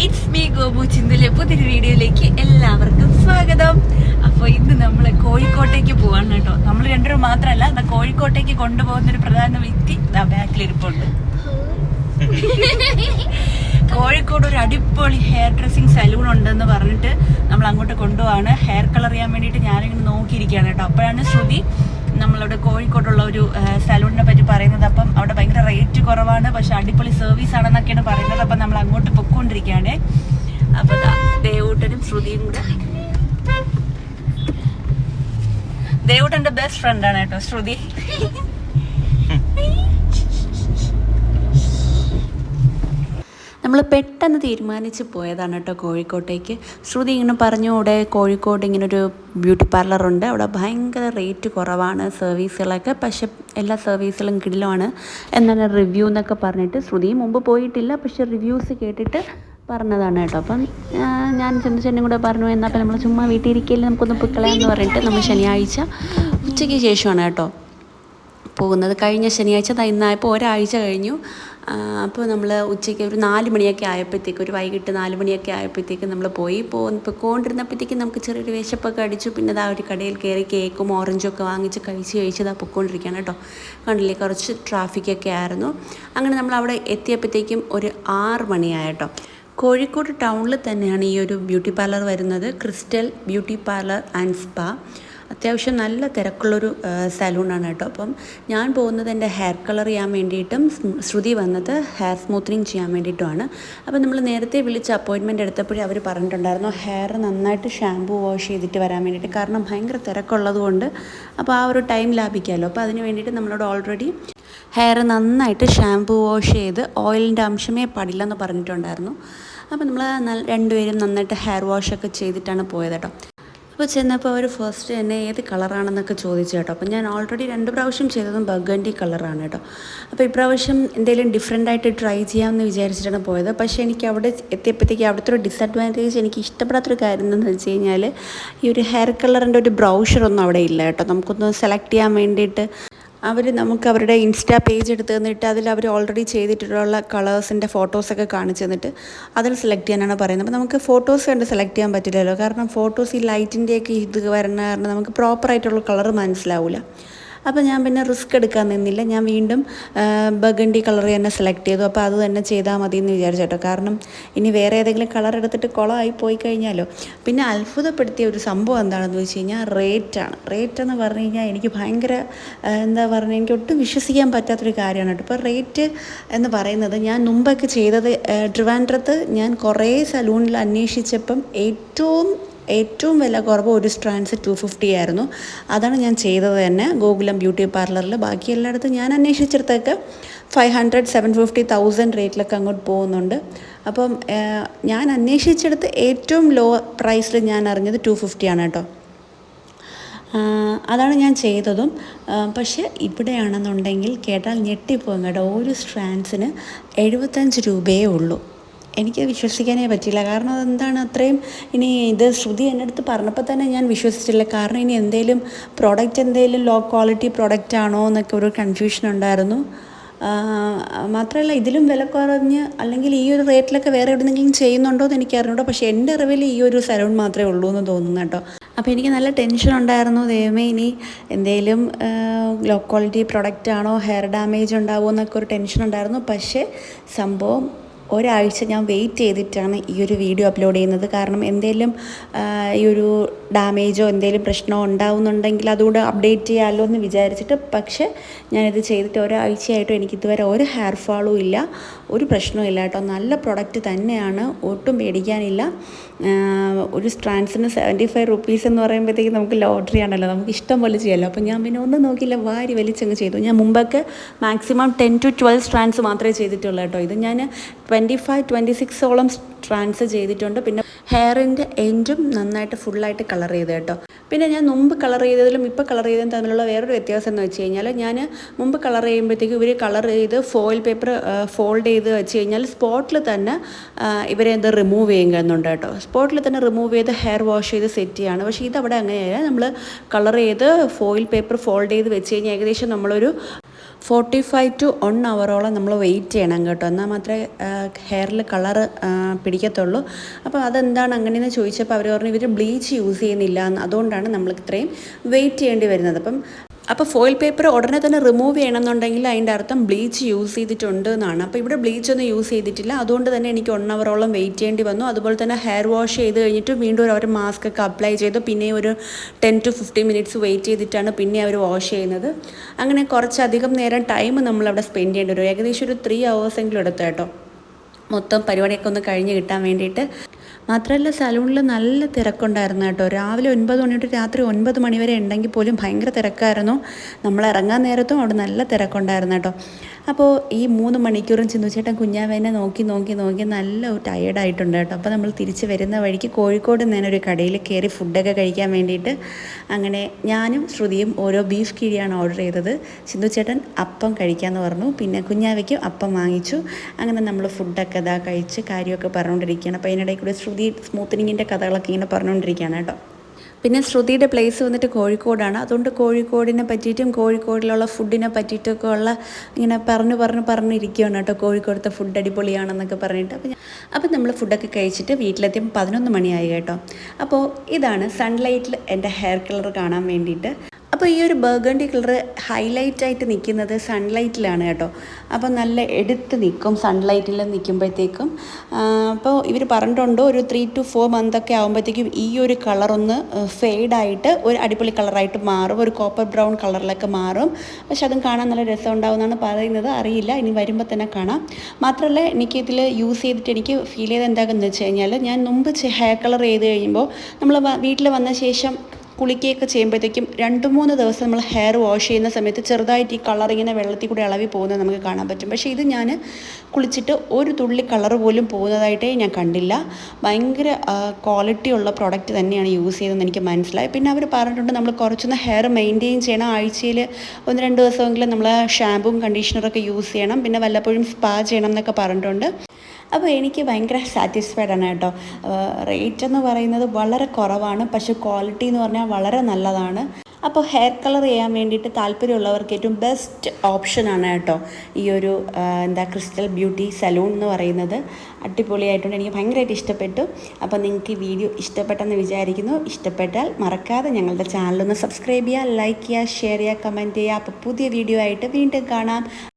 It's me Gopu ചിന്തുലെ പുതിയൊരു വീഡിയോയിലേക്ക് എല്ലാവർക്കും സ്വാഗതം. അപ്പോൾ ഇന്ന് നമ്മൾ കോഴിക്കോട്ടേക്ക് പോവാണ് കേട്ടോ. നമ്മൾ രണ്ടുപേരും മാത്രമല്ല, കോഴിക്കോട്ടേക്ക് കൊണ്ടുപോകുന്ന ഒരു പ്രധാന വ്യക്തി ബാക്കിലിരിപ്പുണ്ട്. കോഴിക്കോട് ഒരു അടിപൊളി ഹെയർ ഡ്രസ്സിങ് സലൂൺ ഉണ്ടെന്ന് പറഞ്ഞിട്ട് നമ്മൾ അങ്ങോട്ട് കൊണ്ടുപോവാണ്. ഹെയർ കളർ ചെയ്യാൻ വേണ്ടിയിട്ട് ഞാനിങ്ങനെ നോക്കിയിരിക്കുകയാണ് കേട്ടോ. അപ്പോഴാണ് ശ്രുതി നമ്മളവിടെ കോഴിക്കോടുള്ള ഒരു സലൂണിനെ പറ്റി പറയുന്നത്. അപ്പം അവിടെ ഭയങ്കര റേറ്റ് കുറവാണ്, പക്ഷെ അടിപൊളി സർവീസ് ആണെന്നൊക്കെയാണ് പറയുന്നത്. അപ്പം നമ്മൾ അങ്ങോട്ട് പൊയ്ക്കൊണ്ടിരിക്കുകയാണ്. അപ്പോൾ ദേവൂട്ടനും ശ്രുതിയും കൂടെ. ദേവൂട്ടൻ്റെ ബെസ്റ്റ് ഫ്രണ്ടാണ് കേട്ടോ ശ്രുതി. നമ്മൾ പെട്ടെന്ന് തീരുമാനിച്ച് പോയതാണ് കേട്ടോ കോഴിക്കോട്ടേക്ക്. ശ്രുതി ഇങ്ങനെ പറഞ്ഞു, ഇവിടെ കോഴിക്കോട് ഇങ്ങനൊരു ബ്യൂട്ടി പാർലറുണ്ട്, അവിടെ ഭയങ്കര റേറ്റ് കുറവാണ് സർവീസുകളൊക്കെ, പക്ഷെ എല്ലാ സർവീസുകളും കിടിലമാണ് എന്നാണ് റിവ്യൂ എന്നൊക്കെ പറഞ്ഞിട്ട്. ശ്രുതി മുമ്പ് പോയിട്ടില്ല, പക്ഷെ റിവ്യൂസ് കേട്ടിട്ട് പറഞ്ഞതാണ് കേട്ടോ. അപ്പം ഞാൻ ചെന്നും കൂടെ പറഞ്ഞു, എന്നാൽ അപ്പം നമ്മൾ ചുമ്മാ വീട്ടിൽ ഇരിക്കില്ല, നമുക്കൊന്ന് പൊക്കളയെന്ന് പറഞ്ഞിട്ട് നമ്മൾ ശനിയാഴ്ച ഉച്ചയ്ക്ക് ശേഷമാണ് കേട്ടോ പോകുന്നത്. കഴിഞ്ഞ ശനിയാഴ്ച ഇന്നായപ്പോൾ ഒരാഴ്ച കഴിഞ്ഞു. അപ്പോൾ നമ്മൾ ഉച്ചയ്ക്ക് ഒരു 4 മണിയൊക്കെ ആയപ്പോഴത്തേക്ക്, ഒരു വൈകിട്ട് 4 മണിയൊക്കെ ആയപ്പോഴത്തേക്ക് നമ്മൾ പൊയ്ക്കൊണ്ടിരുന്നപ്പോഴത്തേക്ക് നമുക്ക് ചെറിയൊരു വിശപ്പൊക്കെ അടിച്ചു. പിന്നെ ആ ഒരു കടയിൽ കയറി കേക്കും ഓറഞ്ചും ഒക്കെ വാങ്ങിച്ച് കഴിച്ച് പൊയ്ക്കൊണ്ടിരിക്കുകയാണ് കേട്ടോ. കണ്ടില്ലേ, കുറച്ച് ട്രാഫിക്കൊക്കെ ആയിരുന്നു. അങ്ങനെ നമ്മൾ അവിടെ എത്തിയപ്പോഴത്തേക്കും ഒരു 6 മണിയായിട്ടോ. കോഴിക്കോട് ടൗണിൽ തന്നെയാണ് ഈ ഒരു ബ്യൂട്ടി പാർലർ വരുന്നത്, crystal beauty parlour and spa. അത്യാവശ്യം നല്ല തിരക്കുള്ളൊരു സലൂണാണ് കേട്ടോ. അപ്പം ഞാൻ പോകുന്നത് എൻ്റെ ഹെയർ കളർ ചെയ്യാൻ വേണ്ടിയിട്ടും ശ്രുതി വന്നത് ഹെയർ സ്മൂത്തനിങ് ചെയ്യാൻ വേണ്ടിയിട്ടുമാണ്. അപ്പോൾ നമ്മൾ നേരത്തെ വിളിച്ച് അപ്പോയിൻമെൻറ്റ് എടുത്തപ്പോഴേ അവർ പറഞ്ഞിട്ടുണ്ടായിരുന്നു ഹെയർ നന്നായിട്ട് ഷാമ്പൂ വാഷ് ചെയ്തിട്ട് വരാൻ വേണ്ടിയിട്ട്, കാരണം ഭയങ്കര തിരക്കുള്ളത് കൊണ്ട്. അപ്പോൾ ആ ഒരു ടൈം ലാഭിക്കാമല്ലോ. അപ്പോൾ അതിന് വേണ്ടിയിട്ട് നമ്മളോട് ഓൾറെഡി ഹെയർ നന്നായിട്ട് ഷാമ്പൂ വാഷ് ചെയ്ത് ഓയിലിൻ്റെ അംശമേ പാടില്ലെന്ന് പറഞ്ഞിട്ടുണ്ടായിരുന്നു. അപ്പോൾ നമ്മൾ രണ്ടുപേരും നന്നായിട്ട് ഹെയർ വാഷൊക്കെ ചെയ്തിട്ടാണ് പോയത് കേട്ടോ. അപ്പോൾ ചെന്നപ്പോൾ അവർ ഫസ്റ്റ് എന്നെ ഏത് കളറാണെന്നൊക്കെ ചോദിച്ചു കേട്ടോ. അപ്പോൾ ഞാൻ ഓൾറെഡി 2 പ്രാവശ്യം ചെയ്തതും ബർഗണ്ടി കളറാണ് കേട്ടോ. അപ്പോൾ ഇപ്രാവശ്യം എന്തെങ്കിലും ഡിഫറെൻ്റായിട്ട് ട്രൈ ചെയ്യാമെന്ന് വിചാരിച്ചിട്ടാണ് പോയത്. പക്ഷേ എനിക്ക് അവിടെ എത്തിയപ്പോഴത്തേക്ക് അവിടുത്തെ ഒരു ഡിസഡ്വാൻറ്റേജ്, എനിക്ക് ഇഷ്ടപ്പെടാത്തൊരു കാര്യം എന്താണെന്ന് വെച്ച് കഴിഞ്ഞാൽ, ഈ ഒരു ഹെയർ കളറിൻ്റെ ഒരു ബ്രൗഷറൊന്നും അവിടെ ഇല്ല കേട്ടോ. നമുക്കൊന്ന് സെലക്ട് ചെയ്യാൻ വേണ്ടിയിട്ട് നമുക്ക് അവരുടെ ഇൻസ്റ്റാ പേജ് എടുത്ത് തന്നിട്ട് അതിൽ അവർ ഓൾറെഡി ചെയ്തിട്ടുള്ള കളേഴ്സിൻ്റെ ഫോട്ടോസൊക്കെ കാണിച്ചു തന്നിട്ട് അതിൽ സെലക്ട് ചെയ്യാനാണ് പറയുന്നത്. അപ്പോൾ നമുക്ക് ഫോട്ടോസ് കണ്ട് സെലക്ട് ചെയ്യാൻ പറ്റില്ലല്ലോ, കാരണം ഫോട്ടോസ് ഈ ലൈറ്റിൻ്റെയൊക്കെ ഇത് വരുന്ന കാരണം നമുക്ക് പ്രോപ്പറായിട്ടുള്ള കളർ മനസ്സിലാവില്ല. അപ്പോൾ ഞാൻ പിന്നെ റിസ്ക് എടുക്കാൻ നിന്നില്ല, ഞാൻ വീണ്ടും ബർഗണ്ടി കളർ തന്നെ സെലക്ട് ചെയ്തു. അപ്പോൾ അത് തന്നെ ചെയ്താൽ മതി എന്ന് വിചാരിച്ചു കേട്ടോ. കാരണം ഇനി വേറെ ഏതെങ്കിലും കളർ എടുത്തിട്ട് കുളമായി പോയി കഴിഞ്ഞാലോ. പിന്നെ അത്ഭുതപ്പെടുത്തിയ ഒരു സംഭവം എന്താണെന്ന് വെച്ച് കഴിഞ്ഞാൽ റേറ്റ് എന്ന് പറഞ്ഞു കഴിഞ്ഞാൽ എനിക്ക് ഭയങ്കര എനിക്ക് ഒട്ടും വിശ്വസിക്കാൻ പറ്റാത്തൊരു കാര്യമാണ് കേട്ടോ. ഇപ്പോൾ റേറ്റ് എന്ന് പറയുന്നത്, ഞാൻ മുമ്പൊക്കെ ചെയ്തത് ട്രിവാൻഡ്രത്ത് ഞാൻ കുറേ സലൂണിൽ അന്വേഷിച്ചപ്പം ഏറ്റവും വില കുറവ് ഒരു സ്ട്രാൻഡ്സ് 250 ആയിരുന്നു. അതാണ് ഞാൻ ചെയ്തത് തന്നെ ഗോകുലം ബ്യൂട്ടി പാർലറിൽ. ബാക്കി എല്ലായിടത്തും ഞാൻ അന്വേഷിച്ചിടത്തൊക്കെ 500, 750, 1000 റേറ്റിലൊക്കെ അങ്ങോട്ട് പോകുന്നുണ്ട്. അപ്പം ഞാൻ അന്വേഷിച്ചെടുത്ത് ഏറ്റവും ലോ പ്രൈസിൽ ഞാൻ അറിഞ്ഞത് 250 ആണ് കേട്ടോ. അതാണ് ഞാൻ ചെയ്തതും. പക്ഷേ ഇവിടെയാണെന്നുണ്ടെങ്കിൽ കേട്ടാൽ ഞെട്ടിപ്പോകും കേട്ടോ. ഒരു സ്ട്രാൻഡ്സിന് 75 രൂപയേ ഉള്ളൂ. എനിക്ക് വിശ്വസിക്കാനേ പറ്റില്ല, കാരണം അതെന്താണ് അത്രയും. ഇനി ഇത് ശ്രുതി എൻ്റെ അടുത്ത് പറഞ്ഞപ്പോൾ തന്നെ ഞാൻ വിശ്വസിച്ചില്ല, കാരണം ഇനി എന്തെങ്കിലും ലോ ക്വാളിറ്റി പ്രോഡക്റ്റ് ആണോ എന്നൊക്കെ ഒരു കൺഫ്യൂഷൻ ഉണ്ടായിരുന്നു. മാത്രമല്ല ഇതിലും വില കുറഞ്ഞ് അല്ലെങ്കിൽ ഈ ഒരു റേറ്റിലൊക്കെ വേറെ എവിടെയെങ്കിലും ചെയ്യുന്നുണ്ടോ എന്ന് എനിക്ക് അറിഞ്ഞൂടോ. പക്ഷേ എൻ്റെ അറിവിൽ ഈ ഒരു സലൂൺ മാത്രമേ ഉള്ളൂ എന്ന് തോന്നുന്നു കേട്ടോ. അപ്പോൾ എനിക്ക് നല്ല ടെൻഷൻ ഉണ്ടായിരുന്നു, ദൈവമേ ഇനി എന്തെങ്കിലും ലോ ക്വാളിറ്റി പ്രോഡക്റ്റ് ആണോ, ഹെയർ ഡാമേജ് ഉണ്ടാവുമോ എന്നൊക്കെ ഒരു ടെൻഷൻ ഉണ്ടായിരുന്നു. പക്ഷേ സംഭവം ഒരാഴ്ച ഞാൻ വെയിറ്റ് ചെയ്തിട്ടാണ് ഈ ഒരു വീഡിയോ അപ്ലോഡ് ചെയ്യുന്നത്. കാരണം എന്തെങ്കിലും ഈ ഒരു ഡാമേജോ എന്തെങ്കിലും പ്രശ്നമോ ഉണ്ടാവുന്നുണ്ടെങ്കിൽ അതുകൂടെ അപ്ഡേറ്റ് ചെയ്യാമല്ലോ എന്ന് വിചാരിച്ചിട്ട്. പക്ഷേ ഞാനിത് ചെയ്തിട്ട് ഒരാഴ്ചയായിട്ടും എനിക്കിതുവരെ ഒരു ഹെയർ ഫാളും ഇല്ല, ഒരു പ്രശ്നവും ഇല്ല കേട്ടോ. നല്ല പ്രൊഡക്റ്റ് തന്നെയാണ്, ഒട്ടും പേടിക്കാനില്ല. ഒരു സ്ട്രാൻഡ്സിന് 75 റുപ്പീസ് എന്ന് പറയുമ്പോഴത്തേക്ക് നമുക്ക് ലോട്ടറി ആണല്ലോ, നമുക്ക് ഇഷ്ടം പോലെ ചെയ്യാമല്ലോ. അപ്പോൾ ഞാൻ പിന്നെ ഒന്നും നോക്കിയില്ല, വാരി വലിച്ചങ്ങ് ചെയ്തു. ഞാൻ മുമ്പൊക്കെ മാക്സിമം 10 to 12 സ്ട്രാൻഡ്സ് മാത്രമേ ചെയ്തിട്ടുള്ളൂ കേട്ടോ. ഇത് ഞാൻ 25, 26ഓളം സ്ട്രാൻഡ്സ് ചെയ്തിട്ടുണ്ട്. പിന്നെ ഹെയറിൻ്റെ എൻഡും നന്നായിട്ട് ഫുള്ളായിട്ട് കളർ ചെയ്ത് കേട്ടോ. പിന്നെ ഞാൻ മുമ്പ് കളർ ചെയ്തതിലും ഇപ്പോൾ കളർ ചെയ്തതും തമ്മിലുള്ള വേറൊരു വ്യത്യാസം എന്ന് വെച്ച് കഴിഞ്ഞാൽ, ഞാൻ മുമ്പ് കളർ ചെയ്യുമ്പോഴത്തേക്കും ഇവർ കളർ ചെയ്ത് ഫോയിൽ പേപ്പർ ഫോൾഡ് ചെയ്ത് വെച്ച് കഴിഞ്ഞാൽ സ്പോട്ടിൽ തന്നെ ഇവരെ റിമൂവ് ചെയ്യുന്നുണ്ട് കേട്ടോ. സ്പോട്ടിൽ തന്നെ റിമൂവ് ചെയ്ത് ഹെയർ വാഷ് ചെയ്ത് സെറ്റ് ചെയ്യുകയാണ്. പക്ഷേ ഇതവിടെ അങ്ങനെയല്ല, നമ്മൾ കളർ ചെയ്ത് ഫോയിൽ പേപ്പർ ഫോൾഡ് ചെയ്ത് വെച്ച് കഴിഞ്ഞാൽ ഏകദേശം നമ്മളൊരു 45 to 1 hour നമ്മൾ വെയിറ്റ് ചെയ്യണം കേട്ടോ, എന്നാൽ മാത്രമേ ഹെയറിൽ കളറ് പിടിക്കത്തുള്ളൂ. അപ്പോൾ അതെന്താണ് അങ്ങനെയെന്ന് ചോദിച്ചപ്പോൾ അവർ പറഞ്ഞു ഇവർ ബ്ലീച്ച് യൂസ് ചെയ്യുന്നില്ല, അതുകൊണ്ടാണ് നമ്മൾ ഇത്രയും വെയിറ്റ് ചെയ്യേണ്ടി വരുന്നത്. അപ്പോൾ ഫോയിൽ പേപ്പർ ഉടനെ തന്നെ റിമൂവ് ചെയ്യണമെന്നുണ്ടെങ്കിൽ അതിൻ്റെ അർത്ഥം ബ്ലീച്ച് യൂസ് ചെയ്തിട്ടുണ്ട് എന്നാണ്. അപ്പോൾ ഇവിടെ ബ്ലീച്ച് ഒന്നും യൂസ് ചെയ്തിട്ടില്ല, അതുകൊണ്ട് തന്നെ എനിക്ക് 1 hour വെയിറ്റ് ചെയ്യേണ്ടി വന്നു. അതുപോലെ തന്നെ ഹെയർ വാഷ് ചെയ്ത് കഴിഞ്ഞിട്ട് വീണ്ടും അവർ മാസ്ക് ഒക്കെ അപ്ലൈ ചെയ്തു, പിന്നെ ഒരു 10 to 15 minutes വെയിറ്റ് ചെയ്തിട്ടാണ് പിന്നെ അവർ വാഷ് ചെയ്യുന്നത്. അങ്ങനെ കുറച്ചധികം നേരം ടൈം നമ്മളവിടെ സ്പെൻഡ് ചെയ്യേണ്ടി വരും. ഏകദേശം ഒരു 3 hours എടുത്തു കേട്ടോ, മൊത്തം പരിപാടിയൊക്കെ ഒന്ന് കഴിഞ്ഞ് കിട്ടാൻ വേണ്ടിയിട്ട്. മാത്രമല്ല സലൂണിൽ നല്ല തിരക്കുണ്ടായിരുന്നു കേട്ടോ. രാവിലെ 9 മണി തൊട്ട് രാത്രി 9 മണി വരെ ഉണ്ടെങ്കിൽ പോലും ഭയങ്കര തിരക്കായിരുന്നു. നമ്മൾ ഇറങ്ങാൻ നേരത്തും അവിടെ നല്ല തിരക്കുണ്ടായിരുന്നു കേട്ടോ. അപ്പോൾ ഈ 3 മണിക്കൂറും ചിന്തുചേട്ടൻ കുഞ്ഞാവേനെ നോക്കി നല്ല ടയേർഡായിട്ടുണ്ട് കേട്ടോ. അപ്പോൾ നമ്മൾ തിരിച്ച് വരുന്ന വഴിക്ക് കോഴിക്കോട് ഞാനൊരു കടയിൽ കയറി ഫുഡൊക്കെ കഴിക്കാൻ വേണ്ടിയിട്ട്. അങ്ങനെ ഞാനും ശ്രുതിയും ഓരോ ബീഫ് കിഴിയാണ് ഓർഡർ ചെയ്തത്. ചിന്തുചേട്ടൻ അപ്പം കഴിക്കാമെന്ന് പറഞ്ഞു, പിന്നെ കുഞ്ഞാവയ്ക്കും അപ്പം വാങ്ങിച്ചു. അങ്ങനെ നമ്മൾ ഫുഡൊക്കെ കഴിച്ച് കാര്യമൊക്കെ പറഞ്ഞുകൊണ്ടിരിക്കുകയാണ്. അപ്പോൾ അതിനിടയിൽ കൂടെ ശ്രുതി സ്മൂത്തനിങ്ങിൻ്റെ കഥകളൊക്കെ ഇങ്ങനെ പറഞ്ഞുകൊണ്ടിരിക്കുകയാണ് കേട്ടോ. പിന്നെ ശ്രുതിയുടെ പ്ലേസ് വന്നിട്ട് കോഴിക്കോടാണ്, അതുകൊണ്ട് കോഴിക്കോടിനെ പറ്റിയിട്ടും കോഴിക്കോടിലുള്ള ഫുഡിനെ പറ്റിയിട്ടൊക്കെ ഉള്ള ഇങ്ങനെ പറഞ്ഞിരിക്കുകയാണ് കേട്ടോ. കോഴിക്കോടത്തെ ഫുഡ് അടിപൊളിയാണെന്നൊക്കെ പറഞ്ഞിട്ട്. അപ്പോൾ നമ്മൾ ഫുഡൊക്കെ കഴിച്ചിട്ട് വീട്ടിലെത്തിയപ്പോൾ 11 മണിയായി കേട്ടോ. അപ്പോൾ ഇതാണ് സൺലൈറ്റിൽ എൻ്റെ ഹെയർ കളർ കാണാൻ വേണ്ടിയിട്ട്. അപ്പോൾ ഈ ഒരു ബർഗണ്ടി കളർ ഹൈലൈറ്റായിട്ട് നിൽക്കുന്നത് സൺലൈറ്റിലാണ് കേട്ടോ. അപ്പോൾ നല്ല എടുത്ത് നിൽക്കും സൺലൈറ്റിൽ നിൽക്കുമ്പോഴത്തേക്കും. അപ്പോൾ ഇവർ പറഞ്ഞിട്ടുണ്ട് ഒരു 3 to 4 months ഒക്കെ ആകുമ്പോഴത്തേക്കും ഈ ഒരു കളറൊന്ന് ഫെയ്ഡായിട്ട് ഒരു അടിപൊളി കളറായിട്ട് മാറും, ഒരു കോപ്പർ ബ്രൗൺ കളറിലൊക്കെ മാറും. പക്ഷെ അതും കാണാൻ നല്ല രസം ഉണ്ടാവുമെന്നാണ് പറയുന്നത്, അറിയില്ല, ഇനി വരുമ്പോൾ തന്നെ കാണാം. മാത്രമല്ല എനിക്കിതിൽ യൂസ് ചെയ്തിട്ട് എനിക്ക് ഫീൽ ചെയ്ത് എന്താണെന്ന് വെച്ച് കഴിഞ്ഞാൽ, ഞാൻ മുമ്പ് ഹെയർ കളർ ചെയ്ത് കഴിയുമ്പോൾ നമ്മൾ വീട്ടിൽ വന്ന ശേഷം കുളിക്കുകയൊക്കെ ചെയ്യുമ്പോഴത്തേക്കും 2-3 ദിവസം നമ്മൾ ഹെയർ വാഷ് ചെയ്യുന്ന സമയത്ത് ചെറുതായിട്ട് ഈ കളർ ഇങ്ങനെ വെള്ളത്തിൽ കൂടി ഇളവി പോകുന്നത് നമുക്ക് കാണാൻ പറ്റും. പക്ഷേ ഇത് ഞാൻ കുളിച്ചിട്ട് ഒരു തുള്ളി കളർ പോലും പോകുന്നതായിട്ടേ ഞാൻ കണ്ടില്ല. ഭയങ്കര ക്വാളിറ്റി ഉള്ള പ്രോഡക്റ്റ് തന്നെയാണ് യൂസ് ചെയ്തതെന്ന് എനിക്ക് മനസ്സിലായി. പിന്നെ അവർ പറഞ്ഞിട്ടുണ്ട് നമ്മൾ കുറച്ചൊന്ന് ഹെയർ മെയിൻറ്റെയിൻ ചെയ്യണം, ആഴ്ചയിൽ 1-2 ദിവസമെങ്കിലും നമ്മൾ ഷാമ്പുവും കണ്ടീഷണറൊക്കെ യൂസ് ചെയ്യണം, പിന്നെ വല്ലപ്പോഴും സ്പാ ചെയ്യണം എന്നൊക്കെ പറഞ്ഞിട്ടുണ്ട്. അപ്പോൾ എനിക്ക് ഭയങ്കര സാറ്റിസ്ഫൈഡ് ആണ് കേട്ടോ. റേറ്റ് എന്ന് പറയുന്നത് വളരെ കുറവാണ്, പക്ഷേ ക്വാളിറ്റി എന്ന് പറഞ്ഞാൽ വളരെ നല്ലതാണ്. അപ്പോൾ ഹെയർ കളർ ചെയ്യാൻ വേണ്ടിയിട്ട് താല്പര്യമുള്ളവർക്ക് ഏറ്റവും ബെസ്റ്റ് ഓപ്ഷനാണ് കേട്ടോ ഈ ഒരു ക്രിസ്റ്റൽ ബ്യൂട്ടി സലൂൺ എന്ന് പറയുന്നത്. അടിപൊളിയായിട്ടുണ്ട്, എനിക്ക് ഭയങ്കരമായിട്ട് ഇഷ്ടപ്പെട്ടു. അപ്പോൾ നിങ്ങൾക്ക് ഈ വീഡിയോ ഇഷ്ടപ്പെട്ടെന്ന് വിചാരിക്കുന്നു. ഇഷ്ടപ്പെട്ടാൽ മറക്കാതെ ഞങ്ങളുടെ ചാനലൊന്ന് സബ്സ്ക്രൈബ് ചെയ്യുക, ലൈക്ക് ചെയ്യുക, ഷെയർ ചെയ്യുക, കമൻറ്റ് ചെയ്യുക. അപ്പോൾ പുതിയ വീഡിയോ ആയിട്ട് വീണ്ടും കാണാം.